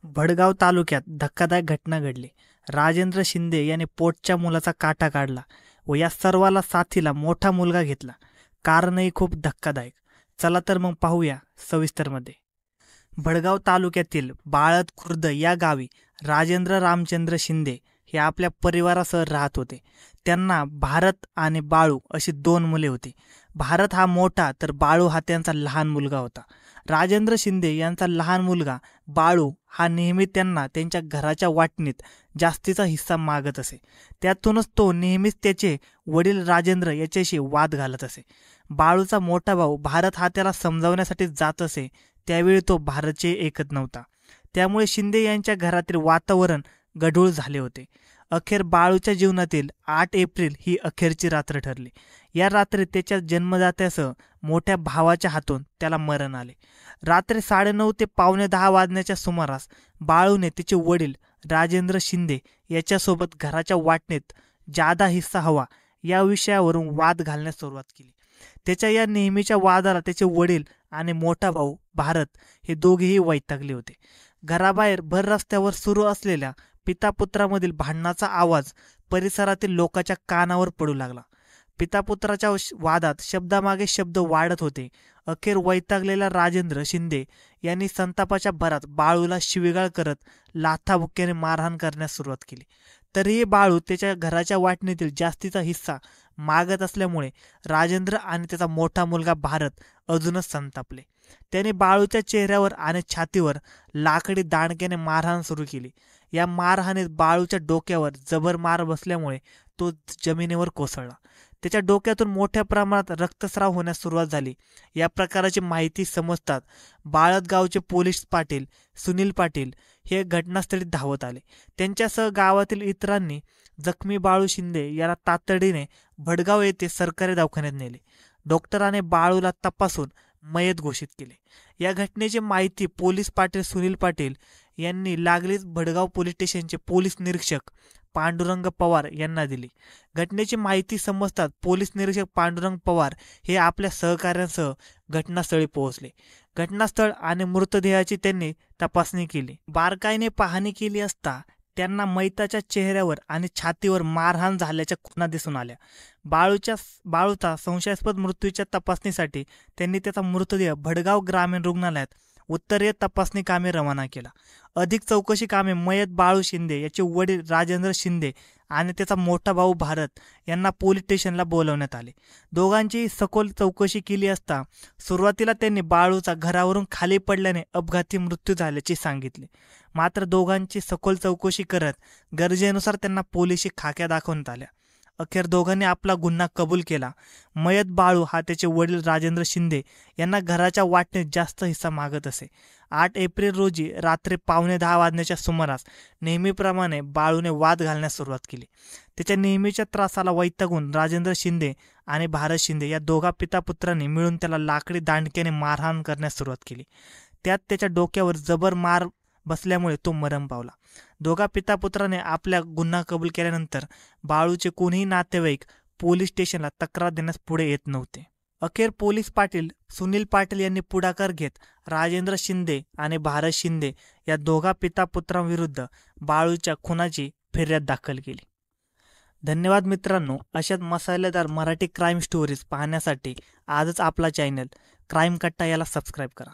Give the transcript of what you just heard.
भडगाव तालुक्यात धक्कादायक घटना घडली. राजेंद्र शिंदे याने पोटच्या मुलाचा काटा काढला व या सर्वाला साथीला मोठा मुलगा घेतला. कारणही खूप धक्कादायक. चला तर मग पाहूया सविस्तरमध्ये. भडगाव तालुक्यातील बाळद खुर्द या गावी राजेंद्र रामचंद्र शिंदे हे आपल्या परिवारासह राहत होते. त्यांना भारत आणि बाळू अशी दोन मुले होती. भारत हा मोठा तर बाळू हा त्यांचा लहान मुलगा होता. राजेंद्र शिंदे यांचा लहान मुलगा बाळू हा नेहमी त्यांना त्यांच्या घराच्या वाटणीत जास्तीचा हिस्सा मागत असे. त्यातूनच तो नेहमीच त्याचे वडील राजेंद्र याच्याशी वाद घालत असे. बाळूचा मोठा भाऊ भारत हा त्याला समजावण्यासाठी जात असे. त्यावेळी तो भारतचे ऐकत नव्हता. त्यामुळे शिंदे यांच्या घरातील वातावरण गढूळ झाले होते. अखेर बाळूच्या जीवनातील 8 एप्रिल ही अखेरची रात्र ठरली. या रात्री त्याच्या जन्मदात्यासह मोठ्या भावाच्या हातून त्याला मरण आले. रात्री 9:30 ते 9:45 वाजण्याच्या सुमारास बाळूने तिचे वडील राजेंद्र शिंदे याच्यासोबत घराच्या वाटणीत जादा हिस्सा हवा या विषयावरून वाद घालण्यास सुरुवात केली. त्याच्या या नेहमीच्या वादाला त्याचे वडील आणि मोठा भाऊ भारत हे दोघेही वैतागले होते. घराबाहेर भर रस्त्यावर सुरू असलेल्या पितापुत्रामधील भांडणाचा आवाज परिसरातील लोकांच्या कानावर पडू लागला. पितापुत्राच्या वादात शब्दामागे शब्द वाढत होते. अखेर वैतागलेला राजेंद्र शिंदे यांनी संतापाच्या भरात बाळूला शिवीगाळ करत लाथाबुक्क्याने मारहाण करण्यास सुरुवात केली. तरीही बाळू त्याच्या घराच्या वाटणीतील जास्तीचा हिस्सा मागत असल्यामुळे राजेंद्र आणि त्याचा मोठा मुलगा भारत अजूनच संतापले. त्याने बाळूच्या चेहऱ्यावर आणि छातीवर लाकडी दांडक्याने मारहाण सुरू केली. या मारहाणीत बाळूच्या डोक्यावर जबर मार बसल्यामुळे तो जमिनीवर कोसळला. त्याच्या डोक्यातून मोठ्या प्रमाणात रक्तस्राव होण्यास सुरुवात झाली. या प्रकाराची माहिती समजतात बाळद गावचे पोलीस पाटील सुनील पाटील हे घटनास्थळी धावत आले. त्यांच्यासह गावातील इतरांनी जखमी बाळू शिंदे याला तातडीने भडगाव येथे सरकारी दवाखान्यात नेले. डॉक्टराने बाळूला तपासून मयत घोषित केले. या घटनेची माहिती पोलीस पाटील सुनील पाटील यांनी लागलीच भडगाव पोलीस स्टेशनचे पोलीस निरीक्षक पांडुरंग पवार यांना दिली. घटनेची माहिती समजतात पोलीस निरीक्षक पांडुरंग पवार हे आपल्या सहकाऱ्यांसह घटनास्थळी पोहोचले. घटनास्थळ आणि मृतदेहाची त्यांनी तपासणी केली. बारकाईने पाहणी केली असता त्यांना मयताच्या चेहऱ्यावर आणि छातीवर मारहाण झाल्याच्या खुणा दिसून आल्या. बाळूचा संशयास्पद मृत्यूच्या तपासणीसाठी त्यांनी त्याचा मृतदेह भडगाव ग्रामीण रुग्णालयात उत्तरीय तपासणी कामे रवाना केला. अधिक चौकशी कामे मयत बाळू शिंदे याचे वडील राजेंद्र शिंदे आणि त्याचा मोठा भाऊ भारत यांना पोलीस स्टेशनला बोलवण्यात आले. दोघांची सखोल चौकशी केली असता सुरुवातीला त्यांनी बाळूचा घरावरून खाली पडल्याने अपघाती मृत्यू झाल्याचे सांगितले. मात्र दोघांची सखोल चौकशी करत गरजेनुसार त्यांना पोलिसी खाक्या दाखवण्यात आल्या. अखेर दोघांनी आपला गुन्हा कबूल केला. मयत बाळू हा त्याचे वडील राजेंद्र शिंदे यांना घराच्या वाटणीत जास्त हिस्सा मागत असे. 8 एप्रिल रोजी रात्री 9:45 वाजण्याच्या सुमारास नेहमीप्रमाणे बाळूने वाद घालण्यास सुरुवात केली. त्याच्या नेहमीच्या त्रासाला वैतागून राजेंद्र शिंदे आणि भारत शिंदे या दोघा पितापुत्रांनी मिळून त्याला लाकडी दांडक्याने मारहाण करण्यास सुरुवात केली. त्यात त्याच्या डोक्यावर जबर मार बसल्यामुळे तो मरण पावला. दोघा पितापुत्राने आपल्या गुन्हा कबूल केल्यानंतर बाळूचे कोणीही नातेवाईक पोलीस स्टेशनला तक्रार देण्यास पुढे येत नव्हते. अखेर पोलीस पाटील सुनील पाटील यांनी पुढाकार घेत राजेंद्र शिंदे आणि भारत शिंदे या दोघा पितापुत्रांविरुद्ध बाळूच्या खुनाची फिर्याद दाखल केली. धन्यवाद मित्रांनो. अशाच मसालेदार मराठी क्राईम स्टोरीज पाहण्यासाठी आजच आपला चॅनल क्राईम कट्टा याला सबस्क्राईब करा.